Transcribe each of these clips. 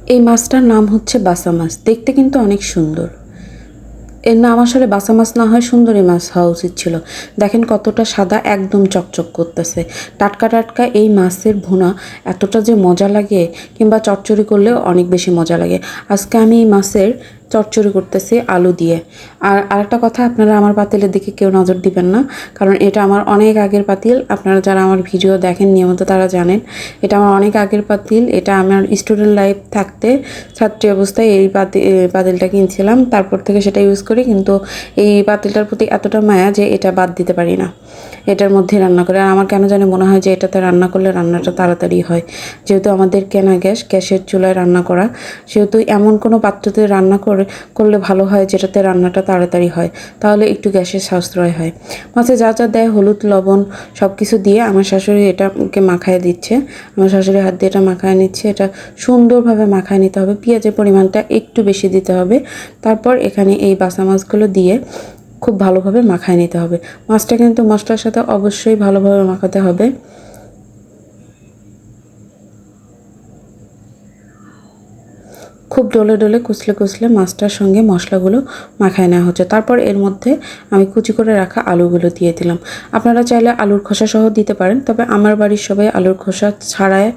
এই মাছটার নাম হচ্ছে বাসা মাছ। দেখতে কিন্তু অনেক সুন্দর। এর নাম আসলে বাসা মাছ না হয় সুন্দরী মাছ হওয়া উচিত ছিল। দেখেন কতটা সাদা, একদম চকচক করতেছে। টাটকা টাটকা এই মাছের ভুনা এতটা যে মজা লাগে, কিংবা চচ্চড়ি করলেও অনেক বেশি মজা লাগে। আজকে আমি এই মাছের চচ্চড়ি করতেছি আলু দিয়ে। আর আরেকটা কথা, আপনারা আমার পাতিলের দিকে কেউ নজর দিবেন না, কারণ এটা আমার অনেক আগের পাতিল। আপনারা যারা আমার ভিডিও দেখেন নিয়মিত তারা জানেন এটা আমার অনেক আগের পাতিল। এটা আমার স্টুডেন্ট লাইফ থাকতে, ছাত্রী অবস্থায় এই পাতিলটা কিনছিলাম, তারপর থেকে সেটা ইউজ করি। কিন্তু এই পাতিলটার প্রতি এতটা মায়া যে এটা বাদ দিতে পারি না, এটার মধ্যে রান্না করে। আর আমার কেন জানি মনে হয় যে এটাতে রান্না করলে রান্নাটা তাড়াতাড়ি হয়। যেহেতু আমাদের কেনা গ্যাসের চুলায় রান্না করা, সেহেতু এমন কোনো পাত্রতে রান্না করলে ভালো হয় যেটাতে রান্নাটা তাড়াতাড়ি হয়, তাহলে একটু গ্যাসের সাশ্রয় হয়। মাছে যা যা দেয়, হলুদ লবণ সব কিছু দিয়ে আমার শাশুড়ি এটাকে মাখায় দিচ্ছে। আমার শাশুড়ি হাত দিয়ে এটা মাখায় নিচ্ছে। এটা সুন্দরভাবে মাখায় নিতে হবে। পেঁয়াজের পরিমাণটা একটু বেশি দিতে হবে। তারপর এখানে এই বাসা মাছগুলো দিয়ে খুব ভালোভাবে মাখায় নিতে হবে। মাছটা কিন্তু মশলার সাথে অবশ্যই ভালোভাবে মাখাতে হবে। খুব ডলে ডলে কুচলে কুচলে মাছটার সঙ্গে মশলাগুলো মাখায় নেওয়া হচ্ছে। তারপর এর মধ্যে আমি কুচি করে রাখা আলুগুলো দিয়ে দিলাম। আপনারা চাইলে আলুর খোসা সহ দিতে পারেন, তবে আমার বাড়ির সবাই আলুর খোসা ছাড়াই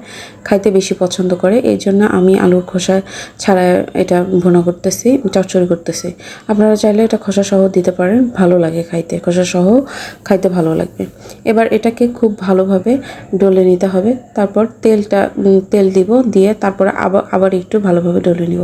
খাইতে বেশি পছন্দ করে, এই জন্য আমি আলুর খোসা ছাড়াই এটা ভুনা করতেছি, চচ্চড়ি করতেছি। আপনারা চাইলে এটা খোসা সহ দিতে পারেন, ভালো লাগে খাইতে, খোসা সহ খাইতে ভালো লাগবে। এবার এটাকে খুব ভালোভাবে ডলে নিতে হবে। তারপর তেল দিব, দিয়ে তারপরে আবার একটু ভালোভাবে ডলে নিব।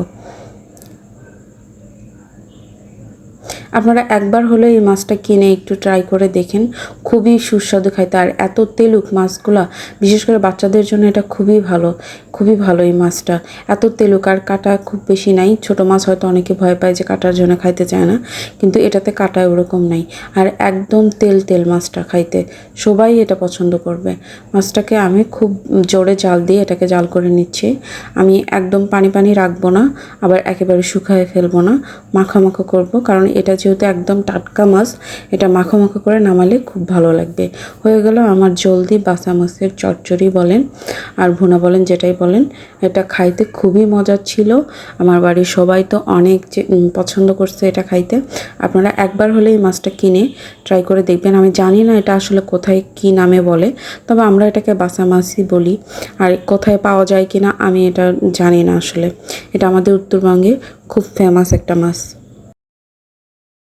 আপনারা একবার হলে এই মাছটা কিনে একটু ট্রাই করে দেখেন, খুবই সুস্বাদু খাইতে। আর এত তেলুক মাছগুলা, বিশেষ করে বাচ্চাদের জন্য এটা খুবই ভালো, খুবই ভালো এই মাছটা। এত তেলুক, আর কাটা খুব বেশি নাই। ছোট মাছ হয়তো অনেকে ভয় পায় যে কাটার জন্য খাইতে চায় না, কিন্তু এটাতে কাটা ওরকম নাই। আর একদম তেল মাছটা খাইতে, সবাই এটা পছন্দ করবে। মাছটাকে আমি খুব জোরে জাল দিয়ে এটাকে জাল করে নিচ্ছি। আমি একদম পানি পানি রাখবো না, আবার একেবারে শুকায় ফেলবো না, মাখা করব। কারণ এটা যেহেতু একদম টাটকা মাছ, এটা মাখা করে নামালে খুব ভালো লাগবে। হয়ে গেল আমার জলদি বাসা মাছের চচ্চড়ি বলেন আর ভুনা বলেন, যেটাই বলেন। এটা খাইতে খুবই মজার ছিল। আমার বাড়ির সবাই তো অনেক পছন্দ করছে এটা খাইতে। আপনারা একবার হলে এই মাছটা কিনে ট্রাই করে দেখবেন। আমি জানি না এটা আসলে কোথায় কি নামে বলে, তবে আমরা এটাকে বাসা মাছই বলি। আর কোথায় পাওয়া যায় কিনা আমি এটা জানি না আসলে। এটা আমাদের উত্তরবঙ্গে খুব ফেমাস একটা মাছ।